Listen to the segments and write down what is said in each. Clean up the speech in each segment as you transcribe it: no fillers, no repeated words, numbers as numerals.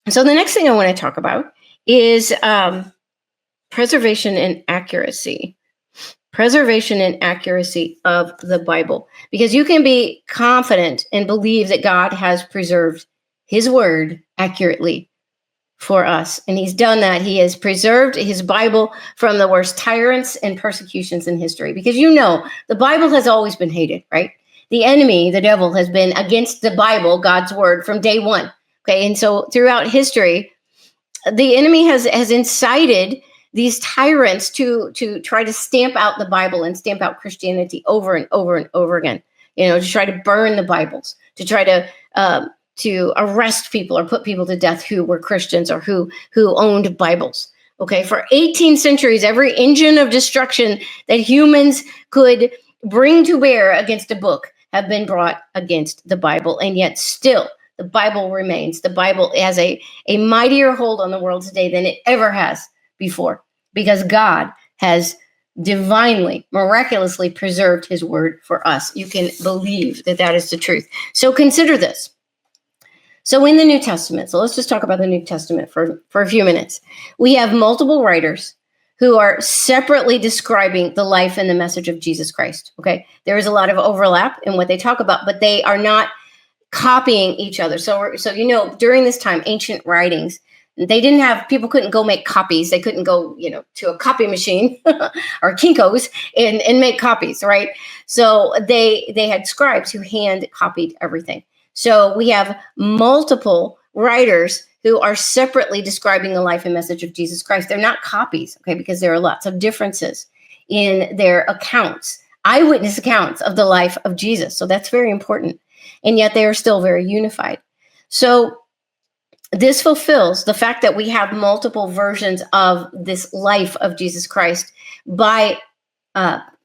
So the next thing I want to talk about is preservation and accuracy. Preservation and accuracy of the Bible. Because you can be confident and believe that God has preserved his word accurately for us. And he's done that. He has preserved his Bible from the worst tyrants and persecutions in history. Because the Bible has always been hated, right? The enemy, the devil, has been against the Bible, God's word, from day one. Okay. And so throughout history, the enemy has incited these tyrants to try to stamp out the Bible and stamp out Christianity over and over and over again. To try to burn the Bibles, to try to arrest people or put people to death who were Christians or who owned Bibles. Okay, for 18 centuries, every engine of destruction that humans could bring to bear against a book have been brought against the Bible, and yet still the Bible remains. The Bible has a mightier hold on the world today than it ever has before, because God has divinely, miraculously preserved his word for us. You can believe that is the truth. So consider this. So in the New Testament, so let's just talk about the New Testament for a few minutes. We have multiple writers who are separately describing the life and the message of Jesus Christ. Okay, there is a lot of overlap in what they talk about, but they are not copying each other. So during this time, ancient writings, people couldn't go make copies. They couldn't go, to a copy machine or Kinko's and make copies, right? So they had scribes who hand copied everything. So we have multiple writers who are separately describing the life and message of Jesus Christ. They're not copies, okay, because there are lots of differences in their accounts, eyewitness accounts of the life of Jesus. So that's very important. And yet they are still very unified. So this fulfills the fact that we have multiple versions of this life of Jesus Christ by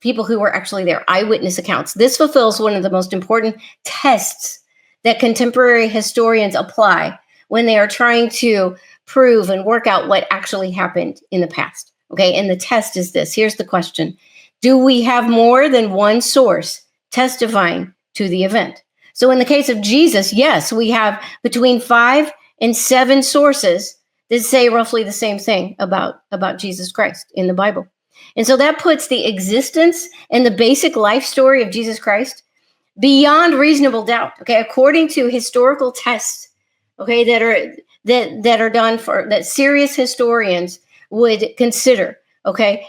people who were actually there, eyewitness accounts. This fulfills one of the most important tests that contemporary historians apply when they are trying to prove and work out what actually happened in the past. Okay, and the test is this. Here's the question. Do we have more than one source testifying to the event? So in the case of Jesus, yes, we have between 5 and 7 sources that say roughly the same thing about Jesus Christ in the Bible. And so that puts the existence and the basic life story of Jesus Christ beyond reasonable doubt, okay, according to historical tests, okay, that are done that serious historians would consider, okay.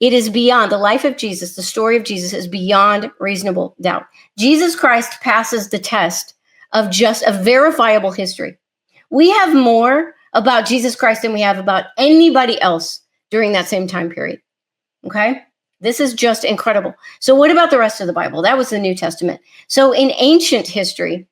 It is beyond the life of Jesus. The story of Jesus is beyond reasonable doubt. Jesus Christ passes the test of just a verifiable history. We have more about Jesus Christ than we have about anybody else during that same time period. Okay? This is just incredible. So what about the rest of the Bible? That was the New Testament. So in ancient history,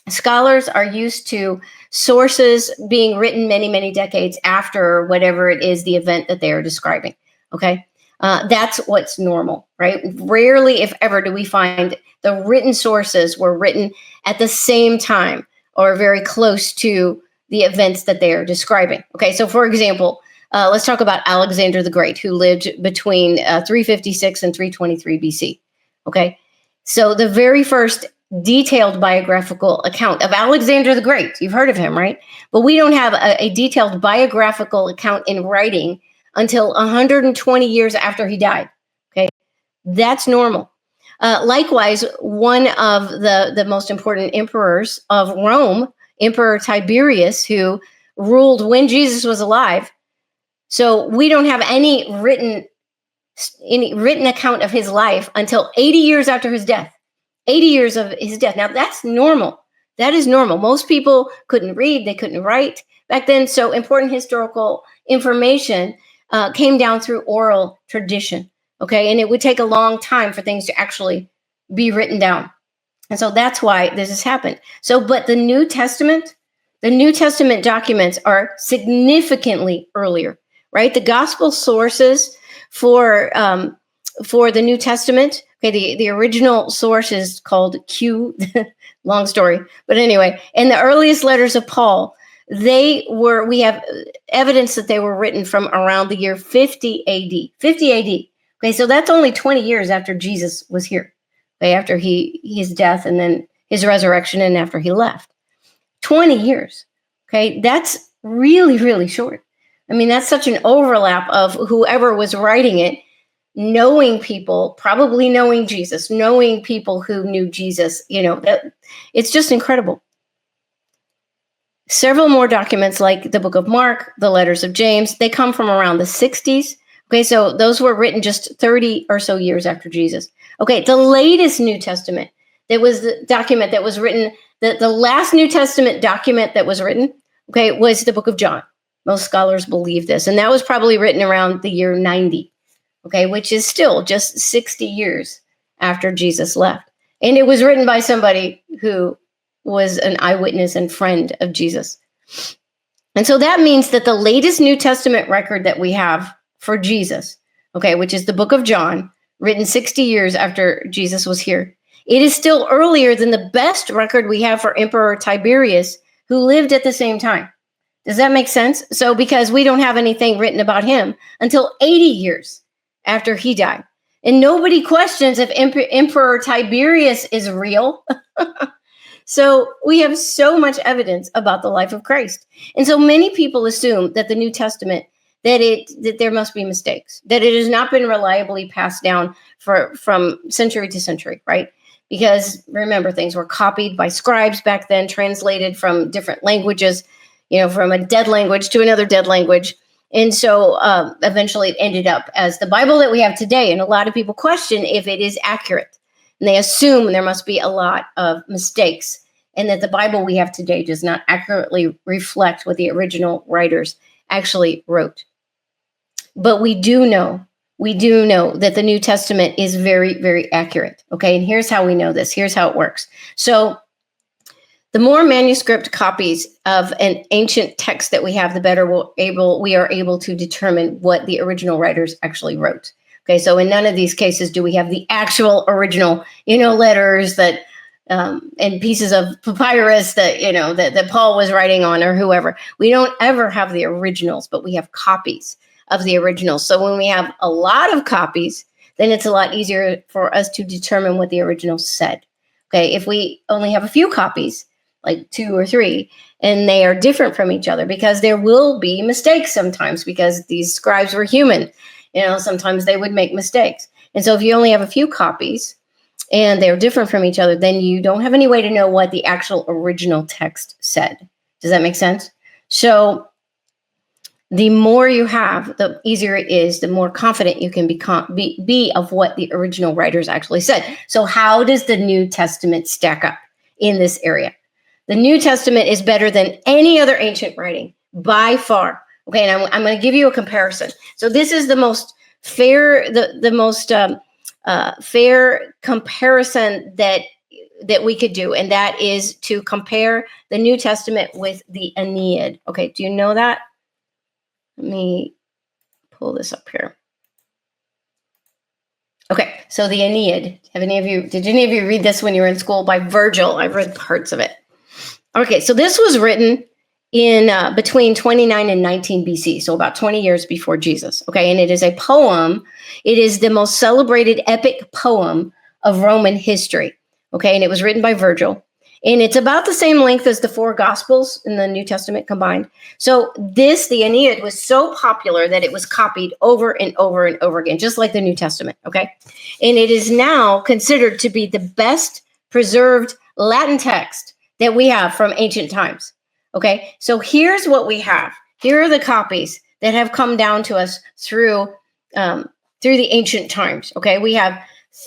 scholars are used to sources being written many, many decades after whatever it is, the event that they are describing. Okay? That's what's normal, right? Rarely, if ever, do we find the written sources were written at the same time or very close to the events that they are describing. Okay, so for example, let's talk about Alexander the Great, who lived between 356 and 323 BC. Okay, so the very first detailed biographical account of Alexander the Great, you've heard of him, right? But we don't have a detailed biographical account in writing until 120 years after he died. Okay, that's normal. Likewise, one of the most important emperors of Rome, Emperor Tiberius, who ruled when Jesus was alive. So we don't have any written account of his life until 80 years after his death. 80 years of his death. Now that's normal. That is normal. Most people couldn't read, they couldn't write back then. So important historical information came down through oral tradition. Okay, and it would take a long time for things to actually be written down. And so that's why this has happened. So, but the New Testament documents are significantly earlier, right? The gospel sources for the New Testament, okay, the original source is called Q, long story, but anyway, and the earliest letters of Paul, we have evidence that they were written from around the year 50 AD. 50 AD. Okay, so that's only 20 years after Jesus was here. Okay, after his death and then his resurrection and after he left. 20 years. Okay, that's really, really short. I mean, that's such an overlap of whoever was writing it, knowing people, probably knowing Jesus, knowing people who knew Jesus. That it's just incredible. Several more documents like the book of Mark, the letters of James, they come from around the 60s. Okay, so those were written just 30 or so years after Jesus. Okay, the latest New Testament, that was the document that was written, the last New Testament document that was written, okay, was the book of John. Most scholars believe this. And that was probably written around the year 90, okay, which is still just 60 years after Jesus left. And it was written by somebody who was an eyewitness and friend of Jesus. And so that means that the latest New Testament record that we have for Jesus, okay, which is the book of John, written 60 years after Jesus was here, it is still earlier than the best record we have for Emperor Tiberius, who lived at the same time. Does that make sense? So because we don't have anything written about him until 80 years after he died. And nobody questions if Emperor Tiberius is real. So we have so much evidence about the life of Christ. And so many people assume that the New Testament, that there must be mistakes, that it has not been reliably passed down from century to century, right? Because remember, things were copied by scribes back then, translated from different languages, from a dead language to another dead language. And so eventually it ended up as the Bible that we have today. And a lot of people question if it is accurate. And they assume there must be a lot of mistakes and that the Bible we have today does not accurately reflect what the original writers actually wrote. But we do know that the New Testament is very, very accurate. Okay, and here's how we know this. Here's how it works. So the more manuscript copies of an ancient text that we have, the better we are able to determine what the original writers actually wrote. Okay, so in none of these cases do we have the actual original, letters that and pieces of papyrus that that Paul was writing on or whoever. We don't ever have the originals, but we have copies of the originals. So when we have a lot of copies, then it's a lot easier for us to determine what the original said. Okay, if we only have a few copies, like 2 or 3, and they are different from each other, because there will be mistakes sometimes, because these scribes were human. Sometimes they would make mistakes. And so if you only have a few copies and they're different from each other, then you don't have any way to know what the actual original text said. Does that make sense? So the more you have, the easier it is, the more confident you can be of what the original writers actually said. So how does the New Testament stack up in this area? The New Testament is better than any other ancient writing by far. Okay, and I'm going to give you a comparison. So this is the most fair, the most fair comparison that we could do, and that is to compare the New Testament with the Aeneid. Okay, do you know that? Let me pull this up here. Okay, so the Aeneid. Did any of you read this when you were in school by Virgil? I've read parts of it. Okay, so this was written in between 29 and 19 BC, so about 20 years before Jesus. Okay, and it is a poem. It is the most celebrated epic poem of Roman history. Okay, and it was written by Virgil. And it's about the same length as the 4 Gospels in the New Testament combined. So the Aeneid, was so popular that it was copied over and over and over again, just like the New Testament, okay? And it is now considered to be the best preserved Latin text that we have from ancient times, okay? So here's what we have. Here are the copies that have come down to us through the ancient times, okay? We have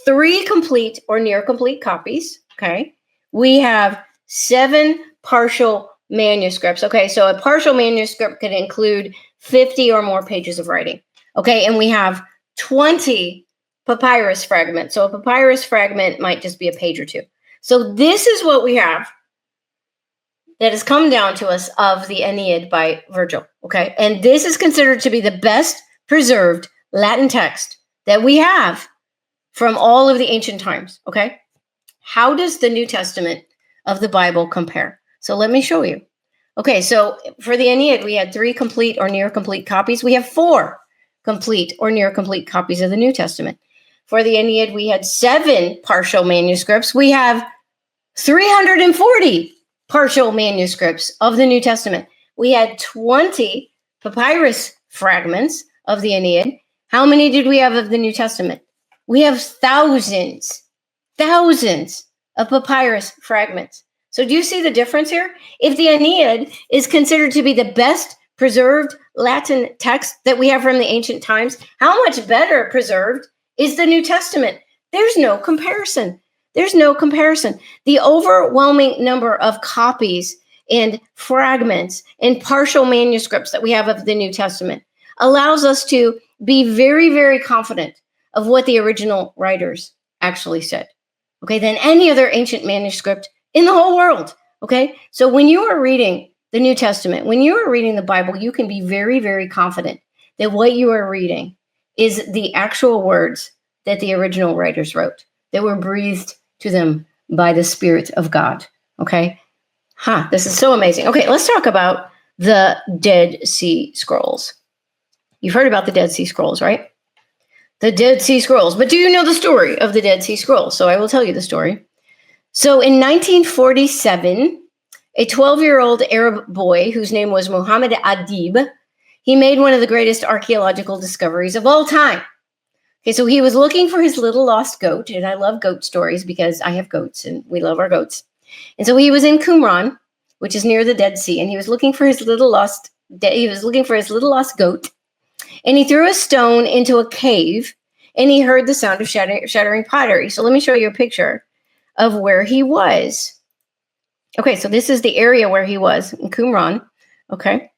3 complete or near complete copies, okay? We have 7 partial manuscripts. Okay, so a partial manuscript could include 50 or more pages of writing. Okay, and we have 20 papyrus fragments. So a papyrus fragment might just be a page or 2. So this is what we have that has come down to us of the Aeneid by Virgil. Okay, and this is considered to be the best preserved Latin text that we have from all of the ancient times. Okay. How does the New Testament of the Bible compare? So let me show you. Okay, so for the Aeneid, we had 3 complete or near complete copies. We have 4 complete or near complete copies of the New Testament. For the Aeneid, we had 7 partial manuscripts. We have 340 partial manuscripts of the New Testament. we had 20 papyrus fragments of the Aeneid. How many did we have of the New Testament? We have thousands of papyrus fragments. So do you see the difference here? If the Aeneid is considered to be the best preserved Latin text that we have from the ancient times, how much better preserved is the New Testament? There's no comparison. There's no comparison. The overwhelming number of copies and fragments and partial manuscripts that we have of the New Testament allows us to be very, very confident of what the original writers actually said, okay, than any other ancient manuscript in the whole world, okay? So when you are reading the New Testament, when you are reading the Bible, you can be very, very confident that what you are reading is the actual words that the original writers wrote, that were breathed to them by the Spirit of God, okay? This is so amazing. Okay, let's talk about the Dead Sea Scrolls. You've heard about the Dead Sea Scrolls, right? The Dead Sea Scrolls. But do you know the story of the Dead Sea Scrolls? So I will tell you the story. So in 1947, a 12-year-old Arab boy whose name was Muhammad Adib, he made one of the greatest archaeological discoveries of all time. Okay, so he was looking for his little lost goat, and I love goat stories because I have goats and we love our goats. And so he was in Qumran, which is near the Dead Sea, and he was looking for his little lost goat. And he threw a stone into a cave, and he heard the sound of shattering pottery. So let me show you a picture of where he was. Okay, so this is the area where he was in Qumran. Okay.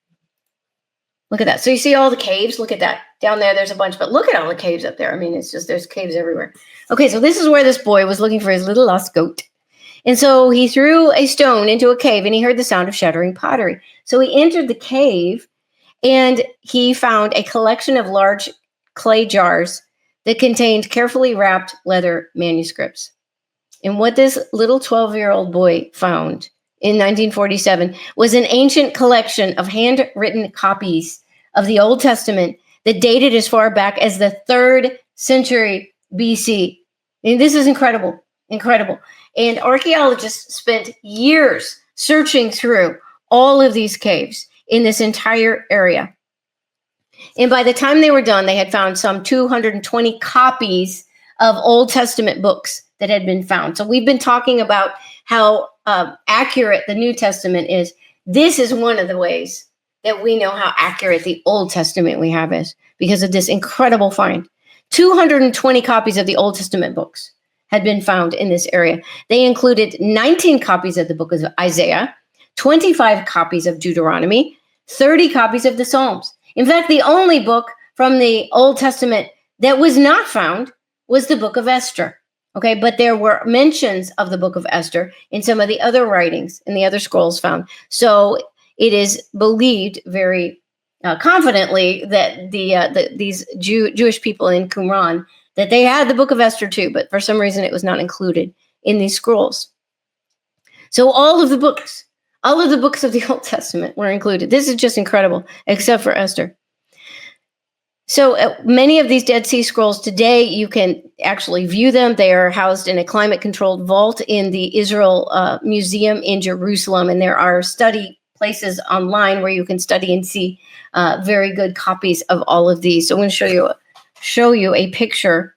Look at that. So you see all the caves? Look at that. Down there, there's a bunch, but look at all the caves up there. I mean, it's just, there's caves everywhere. Okay, so this is where this boy was looking for his little lost goat. And so he threw a stone into a cave, and he heard the sound of shattering pottery. So he entered the cave, and he found a collection of large clay jars that contained carefully wrapped leather manuscripts. And what this little 12-year-old boy found in 1947 was an ancient collection of handwritten copies of the Old Testament that dated as far back as the 3rd century BC. And this is incredible, incredible. And archaeologists spent years searching through all of these caves in this entire area. And by the time they were done, they had found some 220 copies of Old Testament books that had been found. So we've been talking about how accurate the New Testament is. This is one of the ways that we know how accurate the Old Testament we have is, because of this incredible find. 220 copies of the Old Testament books had been found in this area. They included 19 copies of the book of Isaiah, 25 copies of Deuteronomy, 30 copies of the Psalms. In fact, the only book from the Old Testament that was not found was the book of Esther. Okay, but there were mentions of the book of Esther in some of the other writings and the other scrolls found. So it is believed very confidently that these Jewish people in Qumran, that they had the book of Esther too, but for some reason it was not included in these scrolls. So all of the books of the Old Testament were included. This is just incredible, except for Esther. So many of these Dead Sea Scrolls today, you can actually view them. They are housed in a climate-controlled vault in the Israel Museum in Jerusalem, and there are study places online where you can study and see very good copies of all of these. So I'm going to show you a picture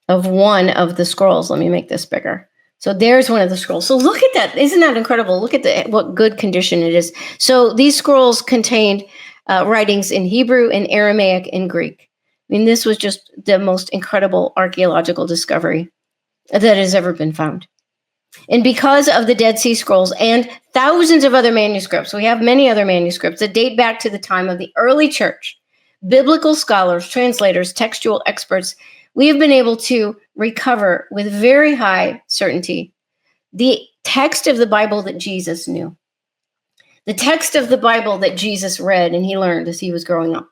of one of the scrolls. Let me make this bigger. So there's one of the scrolls. So look at that. Isn't that incredible? Look at what good condition it is. So these scrolls contained writings in Hebrew and Aramaic and Greek. I mean, this was just the most incredible archaeological discovery that has ever been found. And because of the Dead Sea Scrolls and thousands of other manuscripts, we have many other manuscripts that date back to the time of the early church, biblical scholars, translators, textual experts, we have been able to recover with very high certainty the text of the Bible that Jesus knew. The text of the Bible that Jesus read and he learned as he was growing up.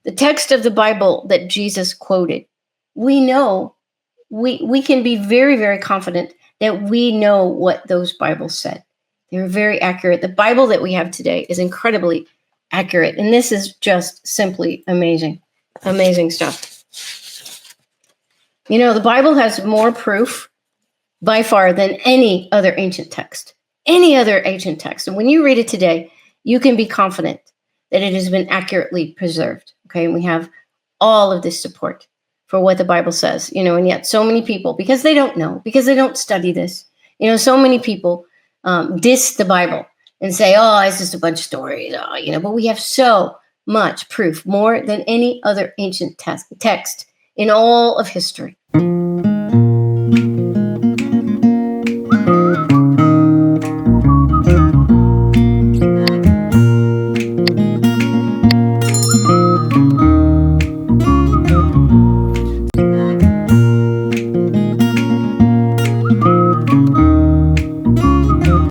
The text of the Bible that Jesus quoted. We know, we can be very, very confident that we know what those Bibles said. They're very accurate. The Bible that we have today is incredibly accurate. And this is just simply amazing. Amazing stuff. You know, the Bible has more proof by far than any other ancient text. Any other ancient text. And when you read it today, you can be confident that it has been accurately preserved. Okay, and we have all of this support for what the Bible says, and yet so many people, because they don't know, because they don't study this, so many people diss the Bible and say, oh, it's just a bunch of stories, but we have so much proof, more than any other ancient text in all of history,